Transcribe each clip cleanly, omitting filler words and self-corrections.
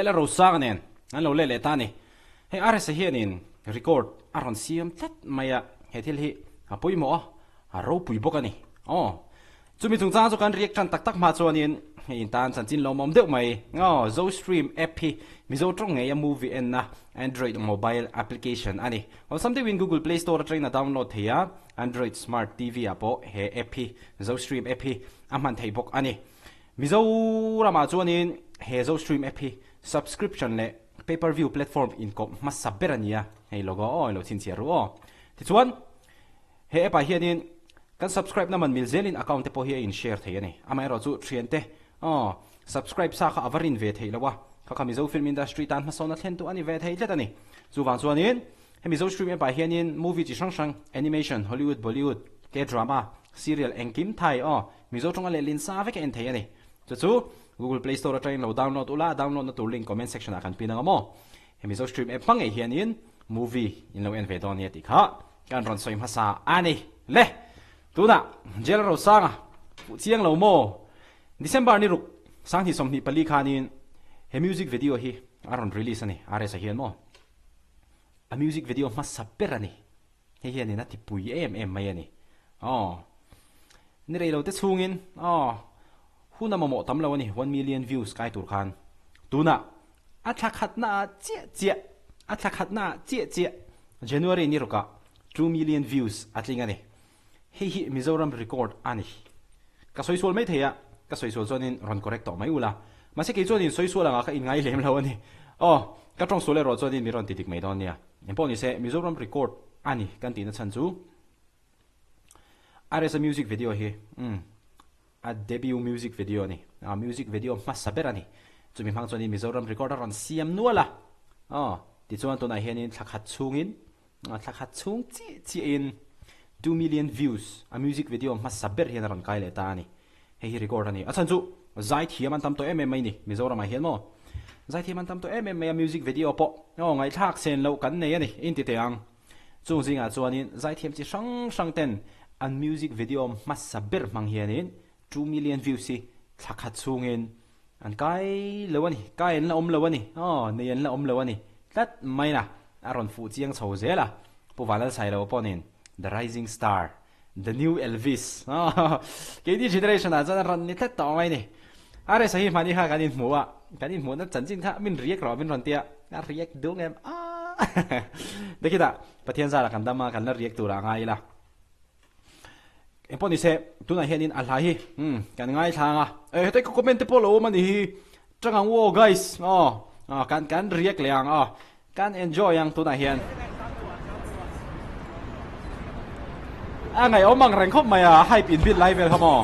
Lalrosanga'n an lo le tani he ares hianin record aron siam tat maya he thil hi apui mo a ro pui bokani chumi chung cha chu kan riak than tak tak ma chuanin in tan chan chin lo mom deuh mai zo stream app hi mizo tong nge movie en na android mobile application ani something win google play store train na download thea android smart tv apo he app hi zo stream app hi aman thei bok ani Mizoram chuanin he zo stream app hi subscription le pay-per-view platform in ko masaberania hey logo lo chin chiaru ti chuan he app hianin kan subscribe naman milzelin account te po hi in share thei ani amai ro chu thiante subscribe sa kha avarin ve thei lawa kha mizo film industry tan ma sona thlen tu ani ve thei let ani chu wang chuanin he mizo stream app hianin movie chi sang animation hollywood bollywood k drama serial engkim thai mizo tonga le lin sa ve ke en thei ani chu Google Play Store train lo download na tu link comment section akan pinang mo he mizo stream app pang hianin movie in lo en ve don ye ti kha kan ron soi masa ani le tuna Lalrosanga'n chiang lo mo December ni ruk sang hi som ni pali khanin he music video hi aron release ani are sa hian mo a music video masaperani he hian na ti pui em mai ani ni reilo te chungin huna mo tam lo ani 1 million views kai tur khan tuna athakhat na che January ni ruka 2 million views atlinga ni hi Mizoram record ani ka soisol mai theya ka soisol zonin ron correct to mai ula mase ke zonin soisol anga ka in ngai lem lo ani ka tong sole ro zonin mi ron titik mai don nia empo ni se Mizoram record ani kan tin chan chu are sa music video hi a debut music video ni a music video masaberani chumi phang choni Mizoram recorder on siam nuala ti chuan to na hianin thakhat chung chi in 2 million views a music video masaber hian ran kai le ta ni he record ani achan chu zai thiam an tam to mai ni Mizoram hian mo zai thiam an tam to mai music video po ngai thak sen lo kan nei ani in ti teang chung zinga chuanin zai thiam chi sang ten an music video masaber mang hianin 2 million views si thakhat chungin an kai lawani kai en la lawani nei en la lawani tat mai na aron fu chiang chho zela puwala sai lo ponin the rising star the new Elvis ke di generation a chan ran ni tlat to mai ni are sahi mani ha kanin mu na chanchin kha min riek ro min ron tia a riek dung em dekida pathian za la kan dama kan la riek tu ra ngai la emponi se tuna hianin alhahi kan ngai thanga te ko comment te polo mani hi changang wo guys kan riek leang kan enjoy yang tuna hian ngai omang reng khop maya hype in bit live el hamo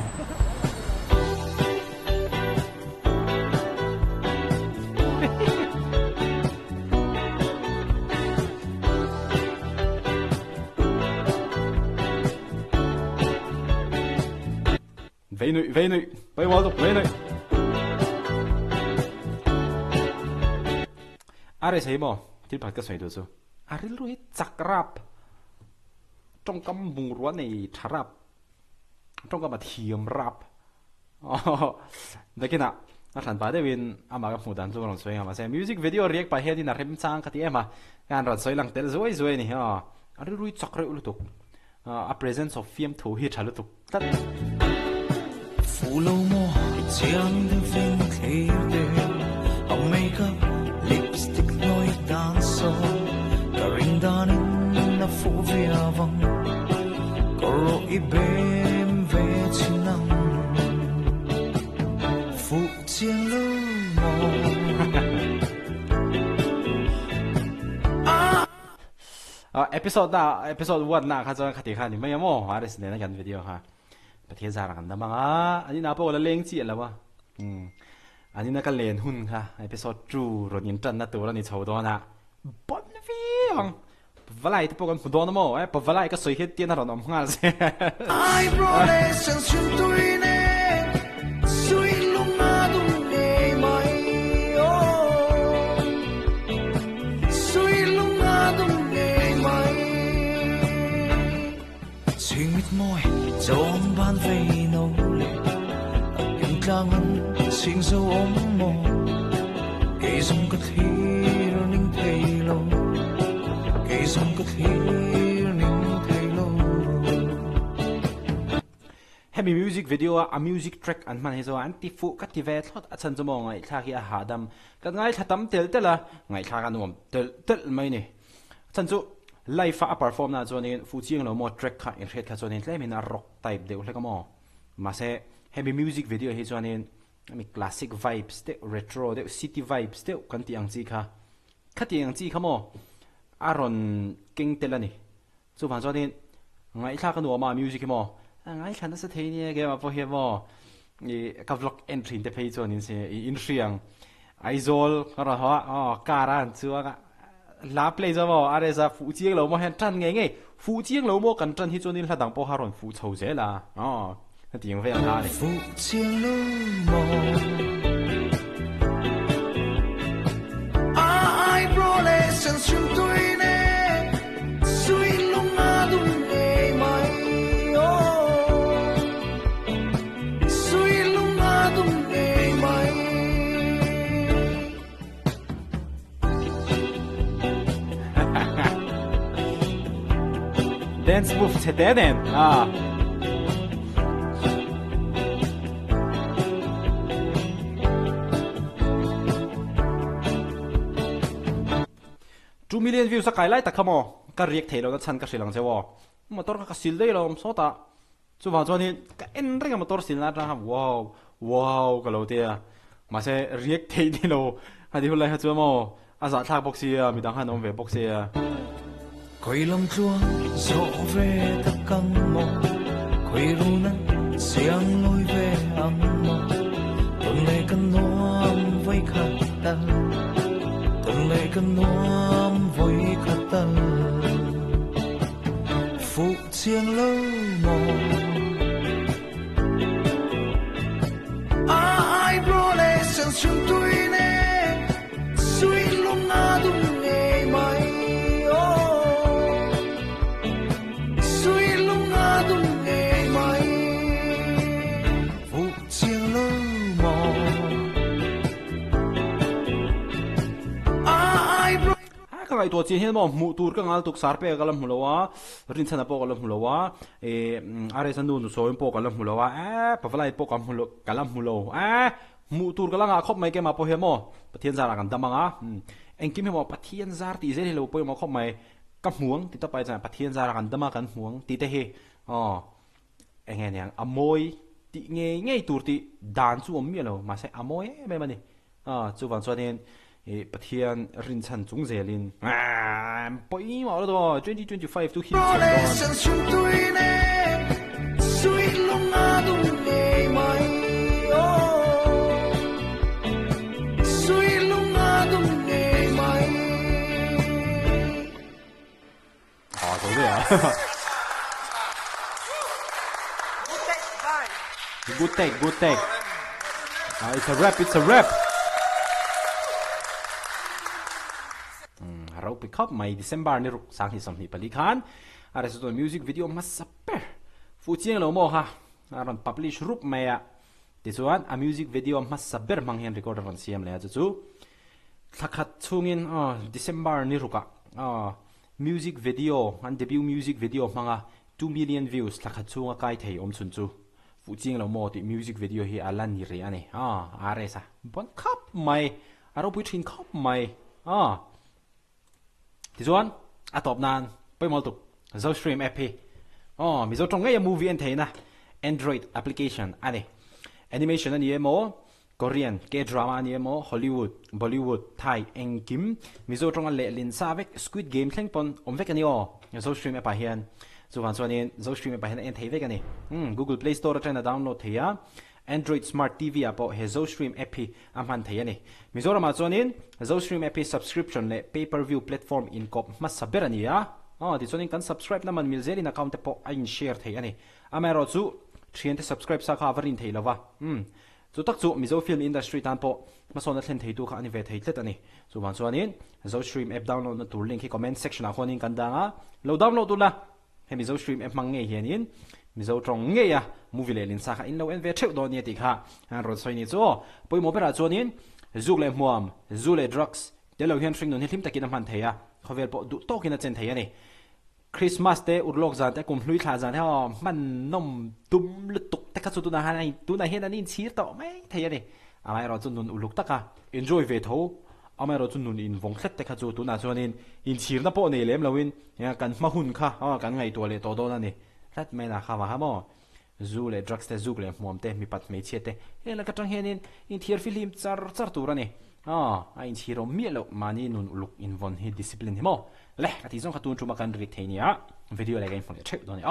Vawiinah bai wal dok Vawiinah are sei mo til phat ka sei do chu aril rui chakrap trong kam bung ruan nei tharap trong kam thiam rap dakina athan ba dewin ama ka mudan chu ron soi ama se music video react pa hedin a rem chang khati ema kan ron soi lang tel zoi ni aril rui chakre ulutuk a presence of film thu hi thalutuk tat phụ lâu mò chiang được vinh thế đời hồng makeup lipstick nói tan so cả ring đan na phụ vía vong coro ibem về chín năm phụ chiang lâu mò episode 1 na kha chon khati khani mai mo ares ne na kan video ha pathian za ran da manga ani na po la leng chi la wa ani na ka len hun kha episode 2 ron in tan na to la ni chho do na bon viang valai te po kan do na mo pa valai ka soi het tian na ron om ngal se ai brole sang chun tui ne sui lung na du ne mai sui lung na du ne mai sing mit moi trong ban vây nấu lệ in clang sing sâu ôm mồ dùng cất hiu ninh thầy lâu cây dùng cất hiu ninh thầy lâu Hemi music video a music track an man hezo an ti fu ka ti ve thot a chan zomo ngai thla hi a hadam ka ngai thatam tel tela ngai thla ka nuam tel mai ni chan chu live a perform na zonin fu chiang lo mo track kha in ret kha zonin tlemin a rock type de hle ka mo ma se heavy music video hi zonin mi classic vibes te retro de city vibes te kan ti ang chi kha khati ang chi khamo aron king telani chu van zonin ngai thla ka nu ma music mo ngai khana sa thei ni ge ma po he mo ni ka vlog entry te page on in se in riang aizol ra ha karan chuwa la play za mo are za fu chiang lo mo han tran nge nge fu chiang lo mo kan tran hi chonin hla dang po haron fu chho je la tiếng về ha ni fu chiang lo mo ai bro le san sun tui ne sui lung na dum ne mai sui lung na dum ne mai dance move che de den2 million views sa kailai ta khamo ka riek thelo na chan ka silang chewo motor ka sil dei lom so ta chu wa choni ka en ring motor sil na ra wow ka lo tia ma se riek thei di lo hadi hulai ha chu mo aza thak boxi mi dang han om ve boxi khoi lam chua zo ve ta kang mo khoi ru na siang loi ve am mo ton le kan noam vai khat ta ton le kan noam voi khat ta fu chiang lo mo ai bro le san sun tui ne sui lung na dum ne mai sui lung na dum ne mai fu chiang lo mo ai bro ka ngai to chi hen mo mu tur ka ngal tuk sar pe galam hulowa rin chana po galam hulowa are sanu nu so po galam hulowa pa valai po kam hulo galam hulo mu tur ka langa khop mai ke ma po he mo pathian zara kan damanga engkim he mo pathian zar ti zel lo po mo khop mai ka muang ti ta pai cha pathian zara kan dama kan muang ti te he engen yang amoi ti nge tur ti dan chu om mi lo ma se amoi me mani chu van so den pathian rin chan chung zelin poi mo lo 2025 to hit san sun tui ne sui lung na dum ne mai sui lung na dum ne mai so there good take it's a rap rau pick up mai December ni ruk sang hi som ni pali khan are so music video masaper fu chiang lo mo ha aron publish rup maya this one a music video masaber mang hen recorder on siam le chu thakhat chungin December ni ruka music video and debut music video manga 2 million views thakhat chunga kai thei om chun chu fu chiang lo mo ti music video hi alan ni re ani are sa bon khap mai aro pui thin khap mai this one atop nan poi mol tu zo stream app hi mi zo tong ngai movie en theina Android application ani animation ani mo Korean K-drama ani mo Hollywood Bollywood Thai engkim mi zo tong le lin sa vek Squid Game thleng pon om vek ani zo stream app hian zo wan chuanin zo stream app hian en thei vek ani Google Play Store atena download theya Android Smart TV app he zo stream app hi amhan thei ani Mizoram chuanin zo stream app subscription le pay-per-view platform in kop masaber ani ti chuanin kan subscribe naman milzelin account te po ain share thei ani amero chu thian te subscribe sa kha varin thei lova chu tak chu mizo film industry tan po masona thlen thei tu kha ani ve thei tlet ani chu wan chuanin zo stream app download na tur link hi comment section a khonin kan danga lo download tu la he mizo stream app mang nge hianin mizo trong nge ya movie le lin sa kha in lo en ve theu do ni ti kha ron soi ni chu poi mo bera chuanin zuk le muam zu le drugs de lo hian ring nun hilim takin man theya khovel po du to kin a chen theya ni Christmas te urlok zan te kum hlui thla zan ha man nom tum lutuk te ka chu tu na hanai tu na hian anin chir to mai theya ni amai ro chun nun uluk taka enjoy ve tho amai ro chun nun in vong thlet te kha chu tu na chuanin in chir na po nei lem lawin ya kan ma hun kha kan ngai to le to do na ni thlat mai na kha wa ha mo zu le drugs te zuk le muam te mi pat mei chete ela ka tang hianin in thiar film char tur ani a in chiro mielo mani nun uluk in von hi discipline hi mo le ka ti zong khatun chuma kan ri theinia video le gain phone che do ni